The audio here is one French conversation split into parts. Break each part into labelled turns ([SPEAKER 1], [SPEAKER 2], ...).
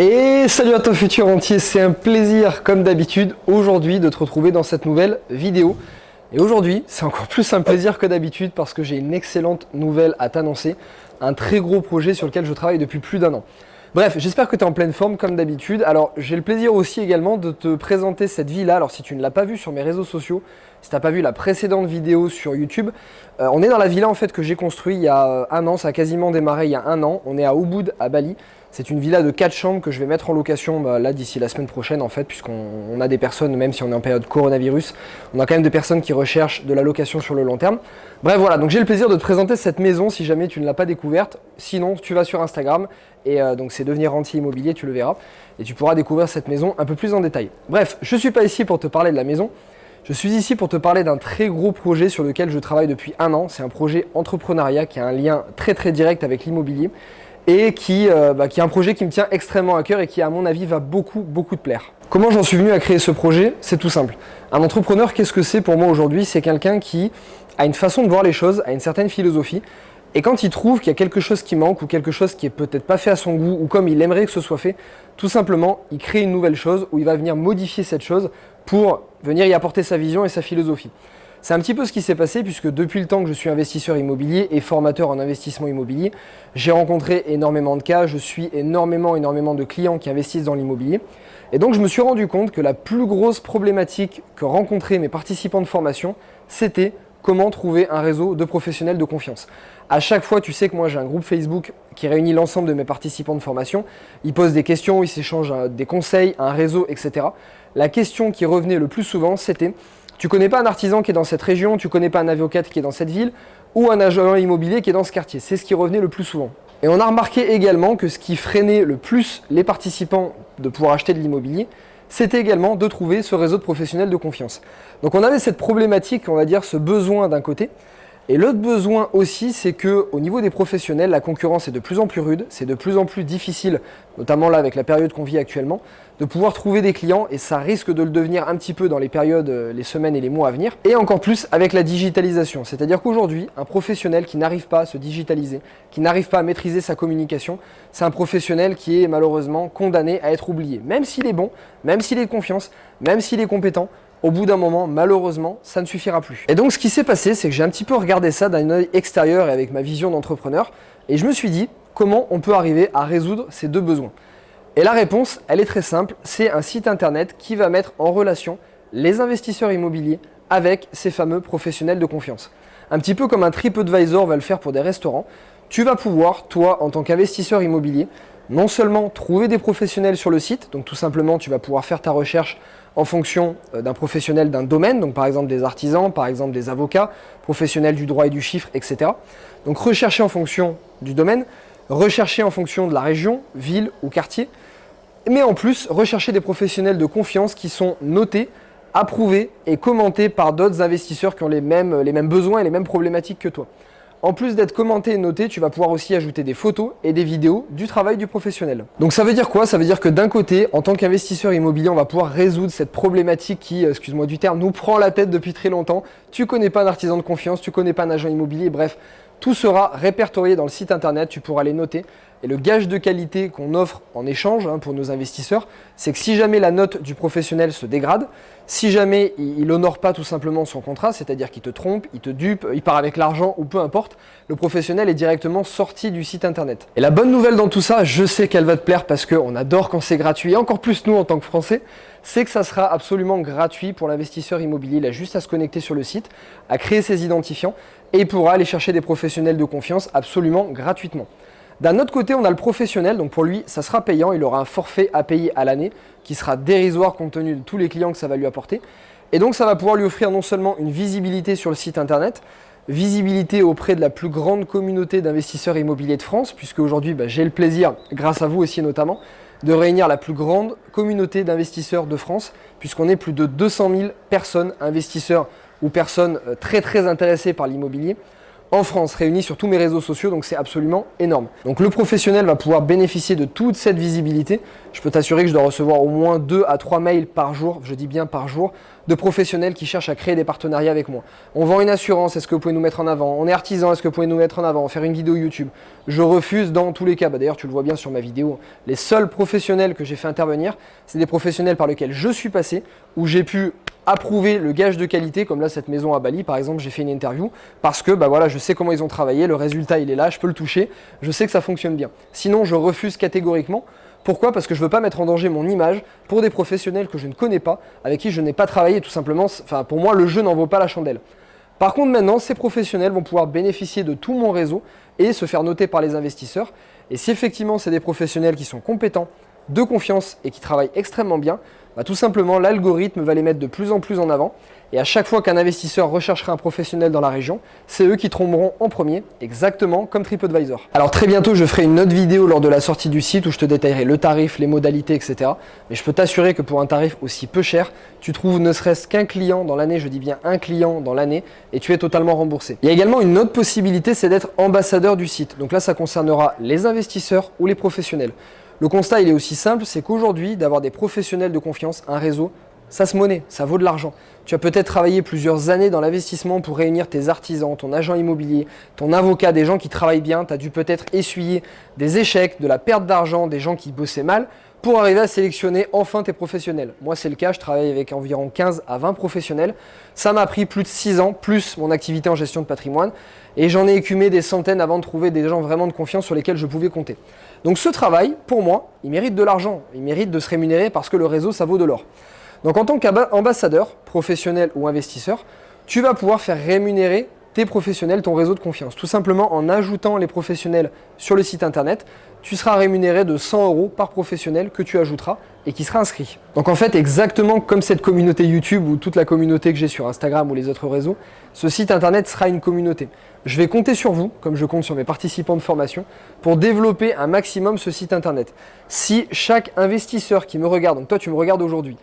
[SPEAKER 1] Et salut à toi futur entier, c'est un plaisir comme d'habitude aujourd'hui de te retrouver dans cette nouvelle vidéo. Et aujourd'hui, c'est encore plus un plaisir que d'habitude parce que j'ai une excellente nouvelle à t'annoncer, un très gros projet sur lequel je travaille depuis plus d'un an. Bref, j'espère que tu es en pleine forme comme d'habitude. Alors, j'ai le plaisir aussi également de te présenter cette villa. Alors, si tu ne l'as pas vue sur mes réseaux sociaux, si tu n'as pas vu la précédente vidéo sur YouTube, on est dans la villa en fait que j'ai construite il y a un an, ça a quasiment démarré il y a un an. On est à Ubud, à Bali. C'est une villa de 4 chambres que je vais mettre en location là d'ici la semaine prochaine en fait, puisqu'on a des personnes, même si on est en période coronavirus, on a quand même des personnes qui recherchent de la location sur le long terme. Bref voilà, donc j'ai le plaisir de te présenter cette maison si jamais tu ne l'as pas découverte. Sinon, tu vas sur Instagram et donc c'est devenir rentier immobilier, tu le verras. Et tu pourras découvrir cette maison un peu plus en détail. Bref, je ne suis pas ici pour te parler de la maison. Je suis ici pour te parler d'un très gros projet sur lequel je travaille depuis un an. C'est un projet entrepreneuriat qui a un lien très direct avec l'immobilier et qui est un projet qui me tient extrêmement à cœur et qui à mon avis va beaucoup te plaire. Comment j'en suis venu à créer ce projet? C'est tout simple. Un entrepreneur, qu'est-ce que c'est pour moi aujourd'hui? C'est quelqu'un qui a une façon de voir les choses, a une certaine philosophie, et quand il trouve qu'il y a quelque chose qui manque ou quelque chose qui est peut-être pas fait à son goût ou comme il aimerait que ce soit fait, tout simplement il crée une nouvelle chose où il va venir modifier cette chose pour venir y apporter sa vision et sa philosophie. C'est un petit peu ce qui s'est passé puisque depuis le temps que je suis investisseur immobilier et formateur en investissement immobilier, j'ai rencontré énormément de cas, je suis énormément de clients qui investissent dans l'immobilier. Et donc je me suis rendu compte que la plus grosse problématique que rencontraient mes participants de formation, c'était comment trouver un réseau de professionnels de confiance. À chaque fois, tu sais que moi j'ai un groupe Facebook qui réunit l'ensemble de mes participants de formation. Ils posent des questions, ils s'échangent des conseils, un réseau, etc. La question qui revenait le plus souvent, c'était: tu connais pas un artisan qui est dans cette région, tu connais pas un avocat qui est dans cette ville ou un agent immobilier qui est dans ce quartier. C'est ce qui revenait le plus souvent. Et on a remarqué également que ce qui freinait le plus les participants de pouvoir acheter de l'immobilier, c'était également de trouver ce réseau de professionnels de confiance. Donc on avait cette problématique, on va dire ce besoin d'un côté. Et l'autre besoin aussi, c'est qu'au niveau des professionnels, la concurrence est de plus en plus rude, c'est de plus en plus difficile, notamment là avec la période qu'on vit actuellement, de pouvoir trouver des clients et ça risque de le devenir un petit peu dans les périodes, les semaines et les mois à venir. Et encore plus avec la digitalisation, c'est-à-dire qu'aujourd'hui, un professionnel qui n'arrive pas à se digitaliser, qui n'arrive pas à maîtriser sa communication, c'est un professionnel qui est malheureusement condamné à être oublié. Même s'il est bon, même s'il est de confiance, même s'il est compétent, au bout d'un moment, malheureusement, ça ne suffira plus. Et donc, ce qui s'est passé, c'est que j'ai un petit peu regardé ça d'un œil extérieur et avec ma vision d'entrepreneur, et je me suis dit, comment on peut arriver à résoudre ces deux besoins? Et la réponse, elle est très simple, c'est un site internet qui va mettre en relation les investisseurs immobiliers avec ces fameux professionnels de confiance. Un petit peu comme un TripAdvisor va le faire pour des restaurants, tu vas pouvoir, toi, en tant qu'investisseur immobilier, non seulement trouver des professionnels sur le site, donc tout simplement, tu vas pouvoir faire ta recherche en fonction d'un professionnel d'un domaine, donc par exemple des artisans, par exemple des avocats, professionnels du droit et du chiffre, etc. Donc rechercher en fonction du domaine, rechercher en fonction de la région, ville ou quartier, mais en plus rechercher des professionnels de confiance qui sont notés, approuvés et commentés par d'autres investisseurs qui ont les mêmes besoins et les mêmes problématiques que toi. En plus d'être commenté et noté, tu vas pouvoir aussi ajouter des photos et des vidéos du travail du professionnel. Donc ça veut dire quoi? Ça veut dire que d'un côté, en tant qu'investisseur immobilier, on va pouvoir résoudre cette problématique qui, excuse-moi du terme, nous prend la tête depuis très longtemps. Tu connais pas un artisan de confiance, tu connais pas un agent immobilier, bref, tout sera répertorié dans le site internet, tu pourras les noter. Et le gage de qualité qu'on offre en échange pour nos investisseurs, c'est que si jamais la note du professionnel se dégrade, si jamais il n'honore pas tout simplement son contrat, c'est-à-dire qu'il te trompe, il te dupe, il part avec l'argent ou peu importe, le professionnel est directement sorti du site internet. Et la bonne nouvelle dans tout ça, je sais qu'elle va te plaire parce qu'on adore quand c'est gratuit, et encore plus nous en tant que Français, c'est que ça sera absolument gratuit pour l'investisseur immobilier. Il a juste à se connecter sur le site, à créer ses identifiants et il pourra aller chercher des professionnels de confiance absolument gratuitement. D'un autre côté, on a le professionnel, donc pour lui, ça sera payant, il aura un forfait à payer à l'année qui sera dérisoire compte tenu de tous les clients que ça va lui apporter. Et donc ça va pouvoir lui offrir non seulement une visibilité sur le site internet, visibilité auprès de la plus grande communauté d'investisseurs immobiliers de France, puisque aujourd'hui j'ai le plaisir, grâce à vous aussi notamment, de réunir la plus grande communauté d'investisseurs de France, puisqu'on est plus de 200 000 personnes, investisseurs ou personnes très intéressées par l'immobilier, en France, réunis sur tous mes réseaux sociaux, donc c'est absolument énorme. Donc le professionnel va pouvoir bénéficier de toute cette visibilité. Je peux t'assurer que je dois recevoir au moins 2 à 3 mails par jour, je dis bien par jour, de professionnels qui cherchent à créer des partenariats avec moi. On vend une assurance, est-ce que vous pouvez nous mettre en avant? On est artisan, est-ce que vous pouvez nous mettre en avant? Faire une vidéo YouTube. Je refuse dans tous les cas. D'ailleurs, tu le vois bien sur ma vidéo. Les seuls professionnels que j'ai fait intervenir, c'est des professionnels par lesquels je suis passé, où j'ai pu approuver le gage de qualité, comme là cette maison à Bali par exemple, j'ai fait une interview parce que voilà, je sais comment ils ont travaillé, le résultat il est là, je peux le toucher, je sais que ça fonctionne bien. Sinon je refuse catégoriquement. Pourquoi? Parce que je ne veux pas mettre en danger mon image pour des professionnels que je ne connais pas, avec qui je n'ai pas travaillé tout simplement. Enfin, pour moi le jeu n'en vaut pas la chandelle. Par contre maintenant ces professionnels vont pouvoir bénéficier de tout mon réseau et se faire noter par les investisseurs. Et si effectivement c'est des professionnels qui sont compétents, de confiance et qui travaillent extrêmement bien, tout simplement l'algorithme va les mettre de plus en plus en avant et à chaque fois qu'un investisseur recherchera un professionnel dans la région, c'est eux qui tomberont en premier, exactement comme TripAdvisor. Alors très bientôt je ferai une autre vidéo lors de la sortie du site où je te détaillerai le tarif, les modalités, etc. Mais je peux t'assurer que pour un tarif aussi peu cher, tu trouves ne serait-ce qu'un client dans l'année, je dis bien un client dans l'année, et tu es totalement remboursé. Il y a également une autre possibilité, c'est d'être ambassadeur du site. Donc là ça concernera les investisseurs ou les professionnels. Le constat, il est aussi simple, c'est qu'aujourd'hui, d'avoir des professionnels de confiance, un réseau, ça se monnaie, ça vaut de l'argent. Tu as peut-être travaillé plusieurs années dans l'investissement pour réunir tes artisans, ton agent immobilier, ton avocat, des gens qui travaillent bien. Tu as dû peut-être essuyer des échecs, de la perte d'argent, des gens qui bossaient mal pour arriver à sélectionner enfin tes professionnels. Moi, c'est le cas, je travaille avec environ 15 à 20 professionnels. Ça m'a pris plus de 6 ans, plus mon activité en gestion de patrimoine. Et j'en ai écumé des centaines avant de trouver des gens vraiment de confiance sur lesquels je pouvais compter. Donc ce travail, pour moi, il mérite de l'argent. Il mérite de se rémunérer parce que le réseau, ça vaut de l'or. Donc en tant qu'ambassadeur, professionnel ou investisseur, tu vas pouvoir faire rémunérer tes professionnels, ton réseau de confiance. Tout simplement en ajoutant les professionnels sur le site internet, tu seras rémunéré de 100 € par professionnel que tu ajouteras et qui sera inscrit. Donc en fait, exactement comme cette communauté YouTube ou toute la communauté que j'ai sur Instagram ou les autres réseaux, ce site internet sera une communauté. Je vais compter sur vous, comme je compte sur mes participants de formation, pour développer un maximum ce site internet. Si chaque investisseur qui me regarde, donc toi tu me regardes aujourd'hui,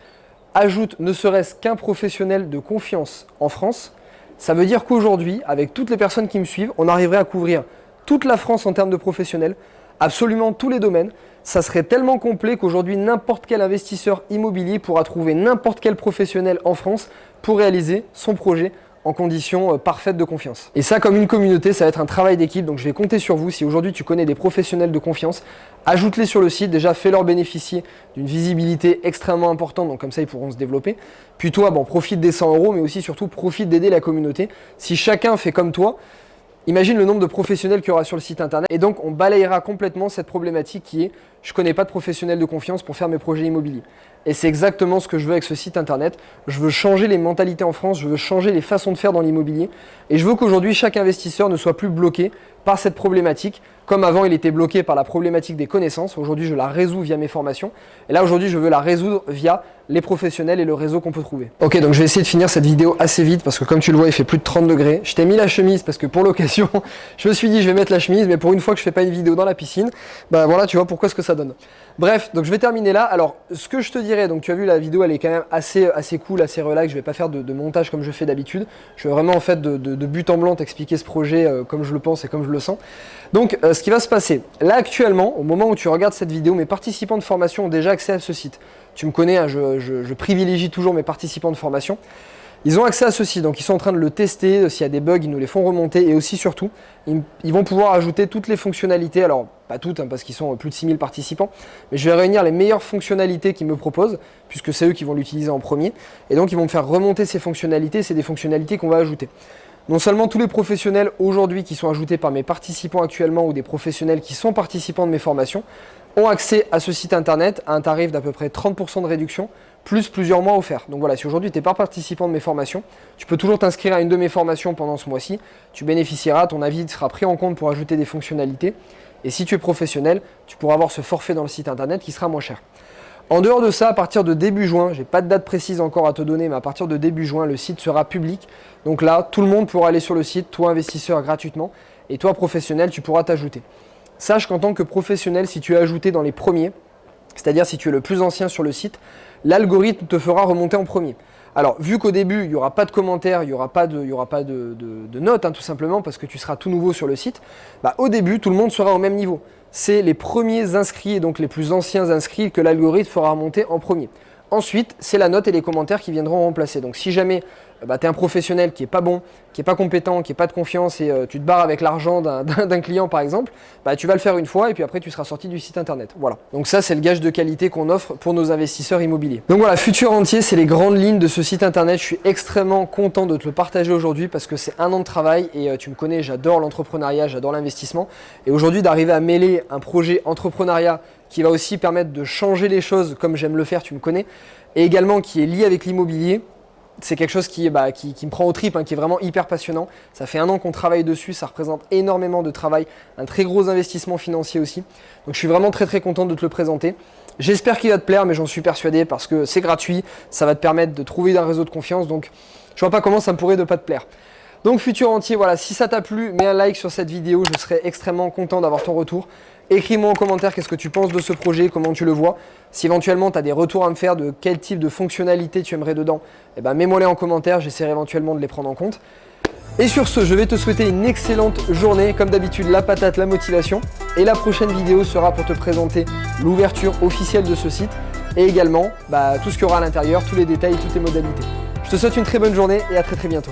[SPEAKER 1] ajoute ne serait-ce qu'un professionnel de confiance en France, ça veut dire qu'aujourd'hui, avec toutes les personnes qui me suivent, on arriverait à couvrir toute la France en termes de professionnels, absolument tous les domaines. Ça serait tellement complet qu'aujourd'hui, n'importe quel investisseur immobilier pourra trouver n'importe quel professionnel en France pour réaliser son projet en conditions parfaites de confiance. Et ça, comme une communauté, ça va être un travail d'équipe. Donc je vais compter sur vous. Si aujourd'hui tu connais des professionnels de confiance, ajoute-les sur le site. Déjà, fais-leur bénéficier d'une visibilité extrêmement importante. Donc comme ça, ils pourront se développer. Puis toi, profite des 100 €, mais aussi surtout profite d'aider la communauté. Si chacun fait comme toi, imagine le nombre de professionnels qu'il y aura sur le site internet. Et donc, on balayera complètement cette problématique qui est « je ne connais pas de professionnels de confiance pour faire mes projets immobiliers ». Et c'est exactement ce que je veux avec ce site internet. Je veux changer les mentalités en France, je veux changer les façons de faire dans l'immobilier. Et je veux qu'aujourd'hui, chaque investisseur ne soit plus bloqué par cette problématique. Comme avant, il était bloqué par la problématique des connaissances. Aujourd'hui, je la résous via mes formations. Et là, aujourd'hui, je veux la résoudre via les professionnels et le réseau qu'on peut trouver. Ok, donc je vais essayer de finir cette vidéo assez vite parce que comme tu le vois, il fait plus de 30 degrés. Je t'ai mis la chemise parce que pour l'occasion, je me suis dit je vais mettre la chemise, mais pour une fois que je fais pas une vidéo dans la piscine, voilà, tu vois pourquoi ce que ça donne. Bref, donc je vais terminer là. Alors, ce que je te dirais, donc tu as vu la vidéo, elle est quand même assez cool, assez relax. Je vais pas faire de montage comme je fais d'habitude. Je vais vraiment en fait de but en blanc t'expliquer ce projet comme je le pense et comme je le sens. Donc, ce qui va se passer, là actuellement, au moment où tu regardes cette vidéo, mes participants de formation ont déjà accès à ce site. Tu me connais, hein, je privilégie toujours mes participants de formation. Ils ont accès à ce site, donc ils sont en train de le tester. S'il y a des bugs, ils nous les font remonter. Et aussi, surtout, ils vont pouvoir ajouter toutes les fonctionnalités. Alors, pas toutes, hein, parce qu'ils sont plus de 6000 participants. Mais je vais réunir les meilleures fonctionnalités qu'ils me proposent, puisque c'est eux qui vont l'utiliser en premier. Et donc, ils vont me faire remonter ces fonctionnalités. C'est des fonctionnalités qu'on va ajouter. Non seulement tous les professionnels aujourd'hui qui sont ajoutés par mes participants actuellement ou des professionnels qui sont participants de mes formations ont accès à ce site internet à un tarif d'à peu près 30% de réduction, plus plusieurs mois offerts. Donc voilà, si aujourd'hui tu n'es pas participant de mes formations, tu peux toujours t'inscrire à une de mes formations pendant ce mois-ci. Tu bénéficieras, ton avis sera pris en compte pour ajouter des fonctionnalités. Et si tu es professionnel, tu pourras avoir ce forfait dans le site internet qui sera moins cher. En dehors de ça, à partir de début juin, j'ai pas de date précise encore à te donner, mais à partir de début juin, le site sera public. Donc là, tout le monde pourra aller sur le site, toi investisseur gratuitement, et toi professionnel, tu pourras t'ajouter. Sache qu'en tant que professionnel, si tu es ajouté dans les premiers, c'est-à-dire si tu es le plus ancien sur le site, l'algorithme te fera remonter en premier. Alors, vu qu'au début, il n'y aura pas de commentaires, il n'y aura pas de notes, hein, tout simplement, parce que tu seras tout nouveau sur le site, au début, tout le monde sera au même niveau. C'est les premiers inscrits et donc les plus anciens inscrits que l'algorithme fera remonter en premier. Ensuite, c'est la note et les commentaires qui viendront remplacer. Donc si jamais tu es un professionnel qui n'est pas bon, qui n'est pas compétent, qui n'est pas de confiance et tu te barres avec l'argent d'un client par exemple, tu vas le faire une fois et puis après tu seras sorti du site internet. Voilà. Donc ça, c'est le gage de qualité qu'on offre pour nos investisseurs immobiliers. Donc voilà, Futur Rentier, c'est les grandes lignes de ce site internet. Je suis extrêmement content de te le partager aujourd'hui parce que c'est un an de travail et tu me connais, j'adore l'entrepreneuriat, j'adore l'investissement. Et aujourd'hui, d'arriver à mêler un projet entrepreneuriat qui va aussi permettre de changer les choses comme j'aime le faire, tu me connais, et également qui est lié avec l'immobilier, c'est quelque chose qui me prend aux tripes, qui est vraiment hyper passionnant. Ça fait un an qu'on travaille dessus, ça représente énormément de travail, un très gros investissement financier aussi. Donc je suis vraiment très très content de te le présenter. J'espère qu'il va te plaire, mais j'en suis persuadé parce que c'est gratuit, ça va te permettre de trouver un réseau de confiance, donc je vois pas comment ça me pourrait ne pas te plaire. Donc Futur Rentier, voilà, si ça t'a plu, mets un like sur cette vidéo, je serais extrêmement content d'avoir ton retour. Écris-moi en commentaire qu'est-ce que tu penses de ce projet, comment tu le vois. Si éventuellement tu as des retours à me faire de quel type de fonctionnalité tu aimerais dedans, mets-moi les en commentaire, j'essaierai éventuellement de les prendre en compte. Et sur ce, je vais te souhaiter une excellente journée, comme d'habitude la patate, la motivation. Et la prochaine vidéo sera pour te présenter l'ouverture officielle de ce site et également tout ce qu'il y aura à l'intérieur, tous les détails, toutes les modalités. Je te souhaite une très bonne journée et à très bientôt.